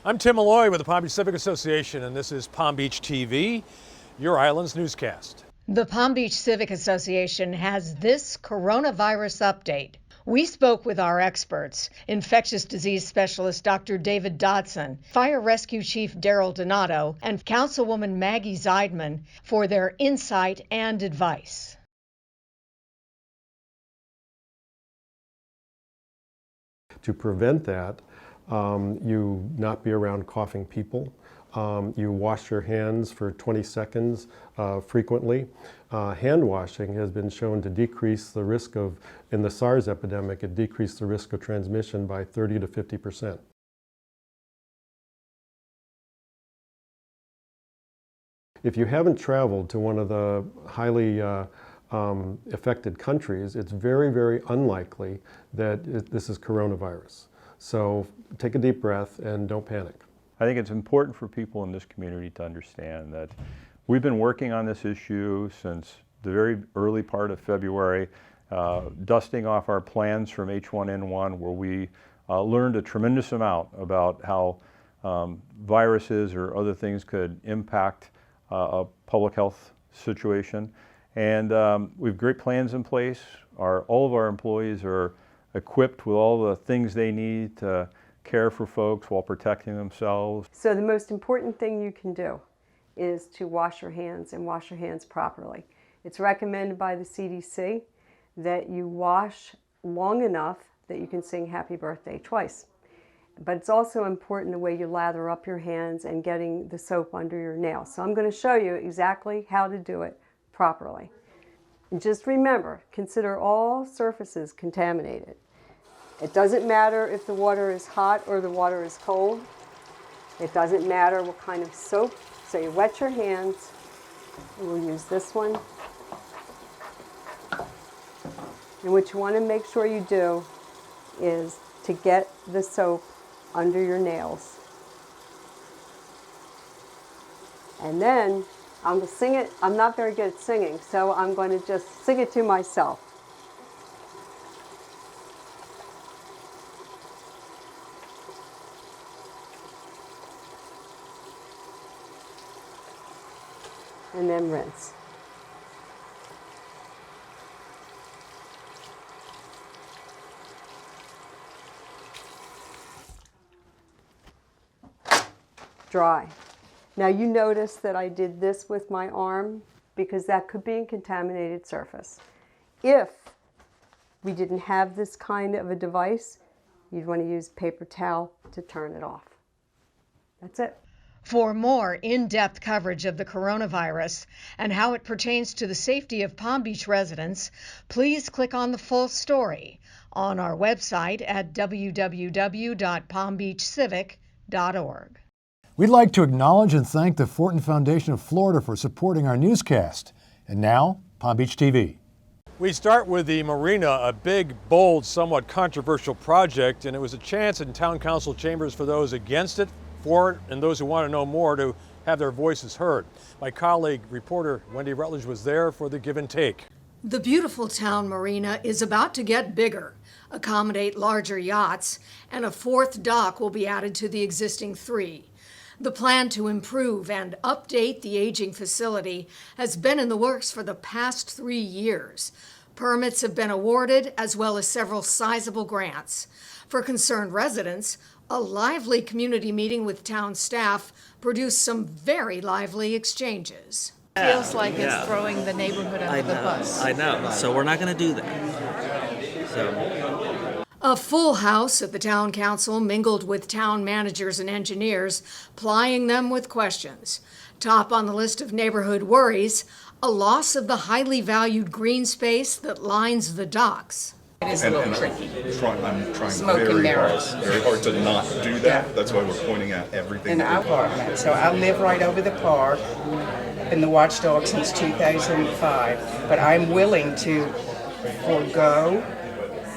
I'm Tim Malloy with the Palm Beach Civic Association, and this is Palm Beach TV, your island's newscast. The Palm Beach Civic Association has this coronavirus update. We spoke with our experts, infectious disease specialist Dr. David Dodson, Fire Rescue Chief Daryl Donato, and Councilwoman Maggie Zeidman for their insight and advice. To prevent that, you not be around coughing people. You wash your hands for 20 seconds frequently. Hand washing has been shown to decrease the risk of, in the SARS epidemic, it decreased the risk of transmission by 30 to 50%. If you haven't traveled to one of the highly affected countries, it's very, very unlikely that this is coronavirus. So take a deep breath and don't panic. I think it's important for people in this community to understand that we've been working on this issue since the very early part of February, dusting off our plans from H1N1, where we learned a tremendous amount about how viruses or other things could impact a public health situation. And we have great plans in place. All of our employees are equipped with all the things they need to care for folks while protecting themselves. So the most important thing you can do is to wash your hands and wash your hands properly. It's recommended by the CDC that you wash long enough that you can sing happy birthday twice. But it's also important the way you lather up your hands and getting the soap under your nails. So I'm going to show you exactly how to do it properly. And just remember, consider all surfaces contaminated. It doesn't matter if the water is hot or the water is cold. It doesn't matter what kind of soap. So you wet your hands, and we'll use this one. And what you want to make sure you do is to get the soap under your nails. And then I'm going to sing it. I'm not very good at singing, so I'm going to just sing it to myself. And then rinse. Dry. Now you notice that I did this with my arm because that could be a contaminated surface. If we didn't have this kind of a device, you'd want to use paper towel to turn it off. That's it. For more in-depth coverage of the coronavirus and how it pertains to the safety of Palm Beach residents, please click on the full story on our website at www.palmbeachcivic.org. We'd like to acknowledge and thank the Fortin Foundation of Florida for supporting our newscast. And now, Palm Beach TV. We start with the Marina, a big, bold, somewhat controversial project, and it was a chance in town council chambers for those against it, for it, and those who want to know more to have their voices heard. My colleague, reporter Wendy Rutledge, was there for the give and take. The beautiful town marina is about to get bigger, accommodate larger yachts, and a fourth dock will be added to the existing three. The plan to improve and update the aging facility has been in the works for the past 3 years. Permits have been awarded, as well as several sizable grants. For concerned residents, a lively community meeting with town staff produced some very lively exchanges. Feels like it's throwing the neighborhood under the bus. I know, so we're not going to do that. A full house at the town council mingled with town managers and engineers, plying them with questions. Top on the list of neighborhood worries, a loss of the highly valued green space that lines the docks. It is a little tricky. I'm trying very hard to not do that. Yeah. That's why we're pointing out everything. In our apartment. So I live right over the park. I've been the watchdog since 2005. But I'm willing to forego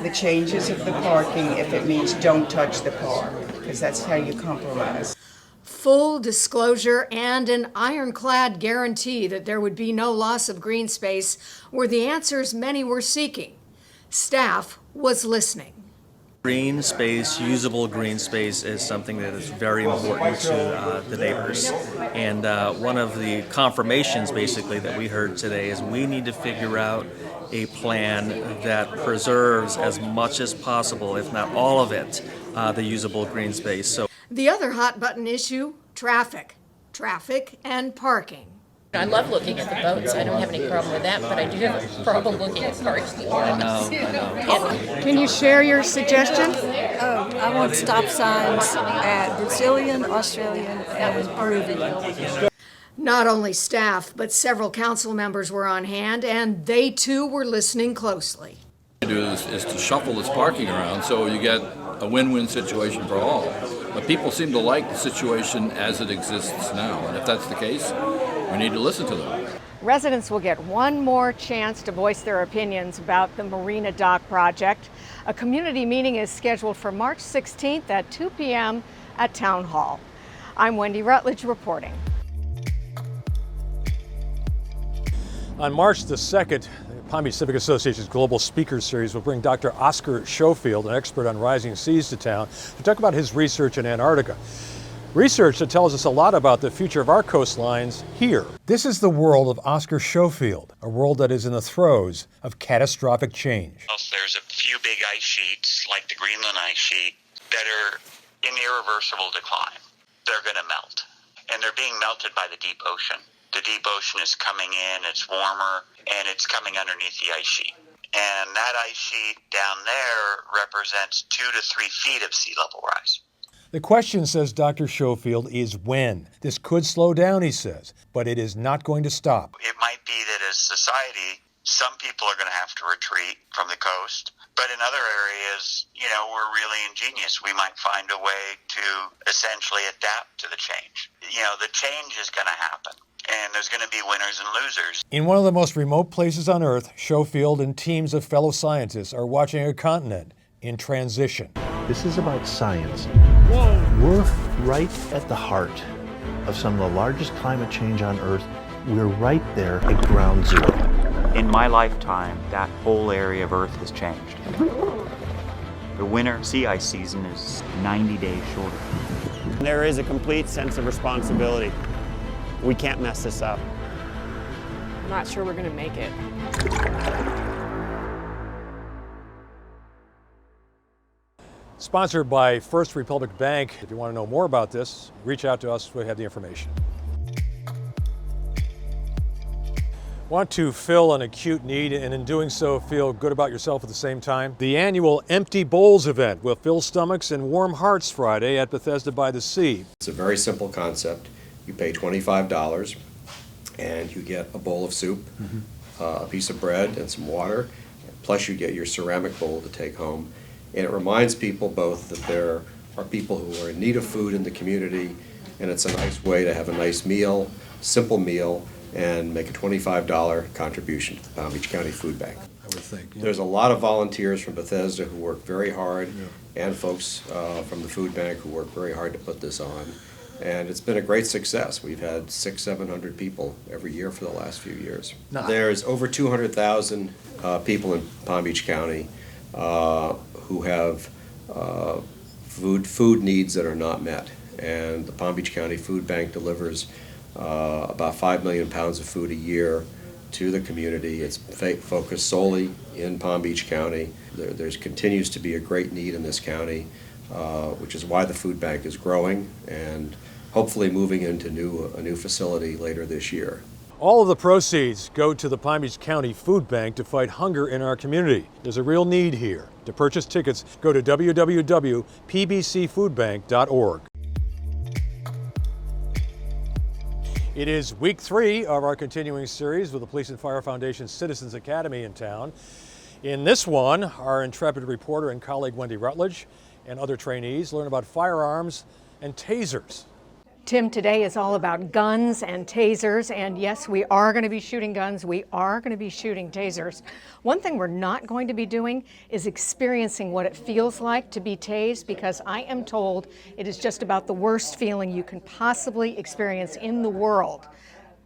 the changes of the parking if it means don't touch the park, because that's how you compromise. Full disclosure and an ironclad guarantee that there would be no loss of green space were the answers many were seeking. Staff was listening. Green space, usable green space, is something that is very important to the neighbors. And one of the confirmations basically that we heard today is we need to figure out a plan that preserves as much as possible, if not all of it, the usable green space. So The other hot button issue, traffic. Traffic and parking. I love looking at the boats. I don't have any problem with that, but I do have a problem looking at parking. Can you share your suggestion? I want stop signs at Brazilian, Australian, and Peruvian. Not only staff, but several council members were on hand, and they too were listening closely. What you do is to shuffle this parking around so you get a win-win situation for all. But people seem to like the situation as it exists now, and if that's the case, we need to listen to them. Residents will get one more chance to voice their opinions about the Marina Dock project. A community meeting is scheduled for March 16th at 2 p.m. at Town Hall. I'm Wendy Rutledge reporting. On March the 2nd, the Palm Beach Civic Association's Global Speakers Series will bring Dr. Oscar Schofield, an expert on rising seas, to town to talk about his research in Antarctica. Research that tells us a lot about the future of our coastlines here. This is the world of Oscar Schofield, a world that is in the throes of catastrophic change. There's a few big ice sheets, like the Greenland ice sheet, that are in irreversible decline. They're going to melt, and they're being melted by the deep ocean. The deep ocean is coming in, it's warmer, and it's coming underneath the ice sheet. And that ice sheet down there represents 2 to 3 feet of sea level rise. The question, says Dr. Schofield, is when. This could slow down, he says, but it is not going to stop. It might be that as society, some people are going to have to retreat from the coast, but in other areas, we're really ingenious. We might find a way to essentially adapt to the change. The change is going to happen, and there's going to be winners and losers. In one of the most remote places on Earth, Schofield and teams of fellow scientists are watching a continent in transition. This is about science. We're right at the heart of some of the largest climate change on Earth. We're right there at ground zero. In my lifetime, that whole area of Earth has changed. The winter sea ice season is 90 days shorter. There is a complete sense of responsibility. We can't mess this up. I'm not sure we're going to make it. Sponsored by First Republic Bank. If you want to know more about this, reach out to us. We have the information. Want to fill an acute need and in doing so feel good about yourself at the same time? The annual Empty Bowls event will fill stomachs and warm hearts Friday at Bethesda by the Sea. It's a very simple concept. You pay $25 and you get a bowl of soup, a piece of bread and some water, plus you get your ceramic bowl to take home. And it reminds people both that there are people who are in need of food in the community, and it's a nice way to have a nice meal, simple meal, and make a $25 contribution to the Palm Beach County Food Bank. I would think. Yeah. There's a lot of volunteers from Bethesda who work very hard, and folks from the food bank who work very hard to put this on. And it's been a great success. We've had 600-700 people every year for the last few years. There's over 200,000 people in Palm Beach County who have food needs that are not met. And the Palm Beach County Food Bank delivers about 5 million pounds of food a year to the community. It's focused solely in Palm Beach County. There continues to be a great need in this county, which is why the food bank is growing and hopefully moving into a new facility later this year. All of the proceeds go to the Palm Beach County Food Bank to fight hunger in our community. There's a real need here. To purchase tickets, go to www.pbcfoodbank.org. It is week 3 of our continuing series with the Police and Fire Foundation Citizens Academy in town. In this one, our intrepid reporter and colleague Wendy Rutledge and other trainees learn about firearms and tasers. Tim, today is all about guns and tasers, and yes, we are going to be shooting guns, we are going to be shooting tasers. One thing we're not going to be doing is experiencing what it feels like to be tased, because I am told it is just about the worst feeling you can possibly experience in the world.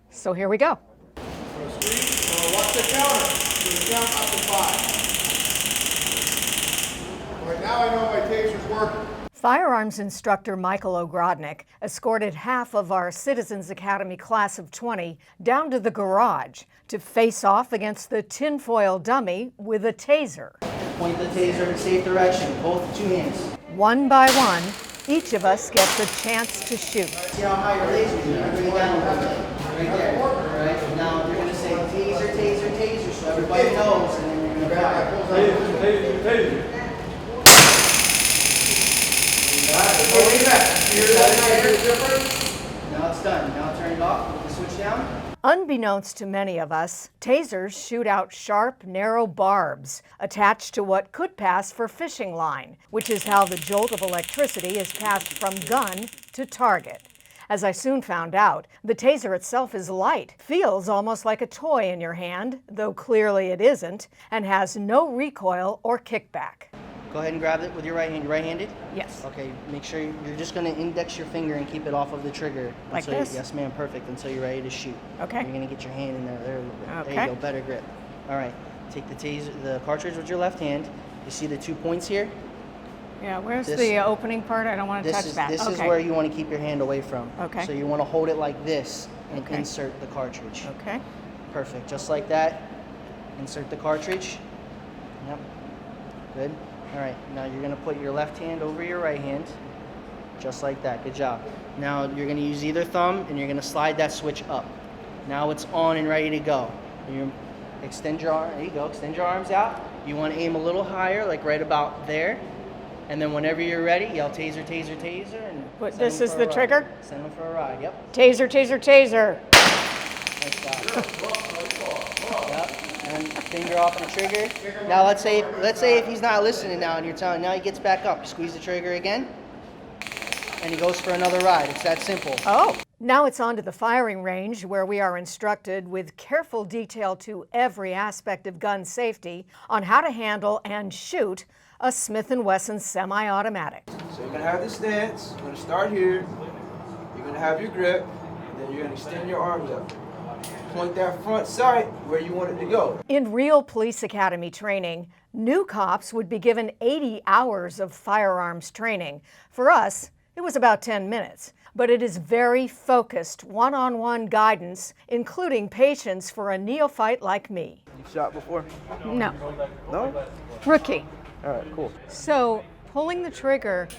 So here we go. Watch the counter. You count up to 5. Right now now I know my taser's working. Firearms instructor Michael Ogrodnik escorted half of our Citizens Academy class of 20 down to the garage to face off against the tinfoil dummy with a taser. Point the taser in safe direction, both 2 hands. One by one, each of us gets a chance to shoot. See how high your laser is? Bring it down a little bit. Right there. All right, now you're going to say taser, taser, taser, so everybody knows, and then you're going to fire. Taser, taser. Now it's done. Now turn it off. Put the switch down. Unbeknownst to many of us, tasers shoot out sharp, narrow barbs attached to what could pass for fishing line, which is how the jolt of electricity is passed from gun to target. As I soon found out, the taser itself is light, feels almost like a toy in your hand, though clearly it isn't, and has no recoil or kickback. Go ahead and grab it with your right hand. You right-handed? Yes. Okay, make sure you're just going to index your finger and keep it off of the trigger. Like this? Yes, ma'am, perfect, until you're ready to shoot. Okay. You're going to get your hand in there a little bit. Okay. There you go, better grip. All right, take the taser, the cartridge with your left hand. You see the 2 points here? Yeah, where's the opening part? I don't want to touch that. This is where you want to keep your hand away from. Okay. So you want to hold it like this and insert the cartridge. Okay. Perfect, just like that. Insert the cartridge. Yep, good. All right, now you're going to put your left hand over your right hand, just like that. Good job. Now you're going to use either thumb and you're going to slide that switch up. Now it's on and ready to go. You extend your arm. There you go. Extend your arms out. You want to aim a little higher, like right about there. And then whenever you're ready, yell taser, taser, taser. And But this is the trigger? Send them for a ride. Yep. Taser, taser, taser. Nice job. Yep. And finger off the trigger. Now let's say if he's not listening now and you're telling, now he gets back up, squeeze the trigger again, and he goes for another ride. It's that simple. Oh. Now it's on to the firing range, where we are instructed with careful detail to every aspect of gun safety on how to handle and shoot a Smith & Wesson semi-automatic. So you're going to have the stance. You're going to start here. You're going to have your grip. And then you're going to extend your arms up. Point that front sight where you want it to go. In real police academy training, new cops would be given 80 hours of firearms training. For us, it was about 10 minutes. But it is very focused, one-on-one guidance, including patience for a neophyte like me. You shot before? No. No? Rookie. All right, cool. So pulling the trigger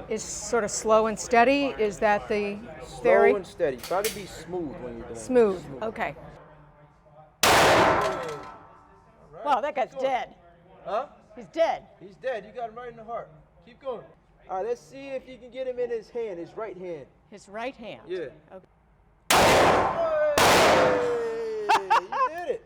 is sort of slow and steady. Is that the theory? Slow and steady. Try to be smooth when you're doing it. Smooth. Okay. Wow, that guy's dead. Huh? He's dead. He's dead. You got him right in the heart. Keep going. All right, let's see if you can get him in his hand, his right hand. His right hand? Yeah. Okay. Hey, you did it.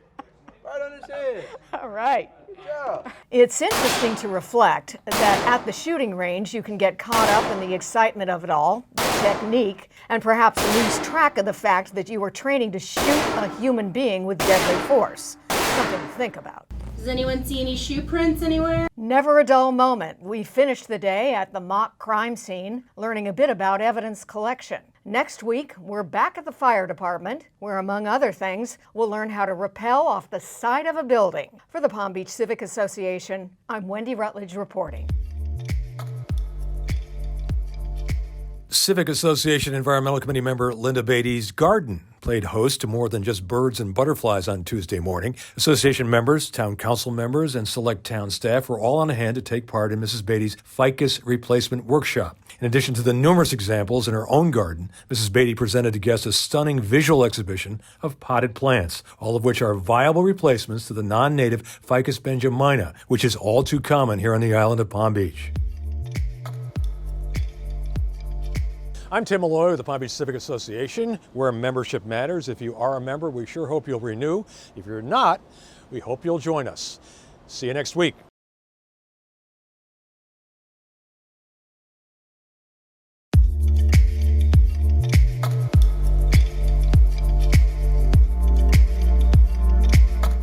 Right on his hand. All right. Good job. It's interesting to reflect that at the shooting range you can get caught up in the excitement of it all, the technique, and perhaps lose track of the fact that you are training to shoot a human being with deadly force. Something to think about. Does anyone see any shoe prints anywhere? Never a dull moment. We finished the day at the mock crime scene, learning a bit about evidence collection. Next week, we're back at the fire department, where, among other things, we'll learn how to rappel off the side of a building. For the Palm Beach Civic Association, I'm Wendy Rutledge reporting. Civic Association Environmental Committee member Linda Beatty's garden played host to more than just birds and butterflies on Tuesday morning. Association members, town council members, and select town staff were all on hand to take part in Mrs. Beatty's Ficus Replacement Workshop. In addition to the numerous examples in her own garden, Mrs. Beatty presented to guests a stunning visual exhibition of potted plants, all of which are viable replacements to the non-native Ficus benjamina, which is all too common here on the island of Palm Beach. I'm Tim Malloy with the Palm Beach Civic Association, where membership matters. If you are a member, we sure hope you'll renew. If you're not, we hope you'll join us. See you next week.